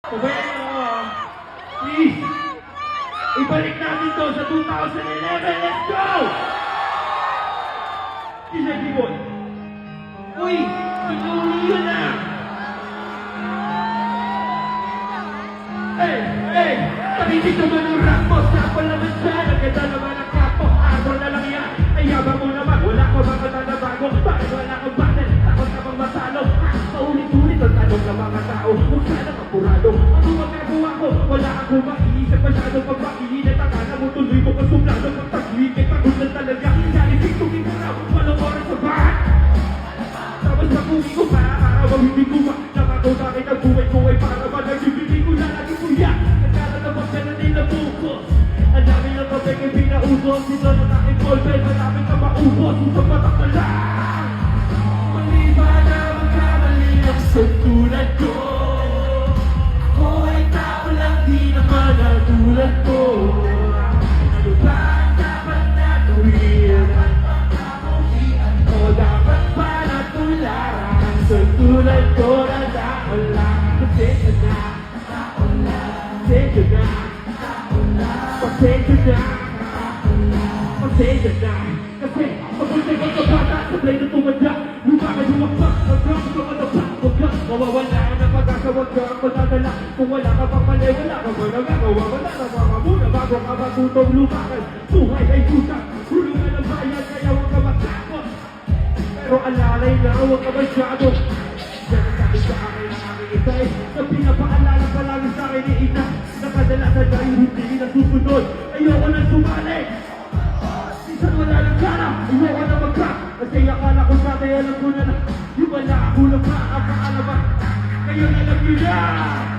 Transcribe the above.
Pabayan ako ah. Please! Ibalik natin to sa 2011. Let's go! DJ B-Boy. Uy! Pinuli yun na! Hey! Panitig naman ang rap mo. Sapal naman siya. Nagkita naman ang kapo. Arbor na lang yan. Ay yabang mo naman. Wala ko bang katanabago. Bakit wala kang battle? Takot ka bang masalo? Paulit-ulit ang tanong ng mga tao. Huwag sana kapurado. Ano magagawa ko? Wala akong makiisip masyado. Pag makiinit ang kana mo, tuloy mo kasumlado. Pag tagwikit, pagod na talaga. Nalipig-tugin mo na. Walang oras sa bahan. Tapos na kumi ko pa. Araw ang hindi ko ba. Nakako sa akin ang buhay ko ay para ba nagbibigay ko na lagi kuya. Nagkalalabag ka na nila bukos. Ang dami ng kapag ay pinausos. Ito na aking callbell. Malapit na maubos. Isang patak na lang. Maliba na magkamali ang sa tulad ko. Ako ay tao lang, di naman ang tulad ko. Ano ba ang dapat na gawin? O dapat pa natularan sa tulad ko na daon lang. Pasensya na, pasensya na, pasensya na, pasensya na. Kasi pagpunta ka sa bata, sablay na tumadya. Lumakad humakbak, hanggang tumadapa. Huwag kang mawawala ng pag-asa, huwag kang matadala. Kung wala ka pang mali, wala ka ba nagagawa? Wala na mga muna bago ka matutong lumakad. Buhay ay kusang, hulungan ng bayan, kaya huwag ka matakot. Pero alalay na, huwag ka masyado. Yan ang sabi sa akin ng aking itay. Na pinapaalala palagi sa akin ni ina. Nakadalasan tayo hindi na susunod. Ayoko na sumali. Minsan wala lang sana, ayoko na mag-crack. Kasi akala ko sa atin, alam ko na na. Yung wala ako lang maapaalaba. Kayo na lang yun yan.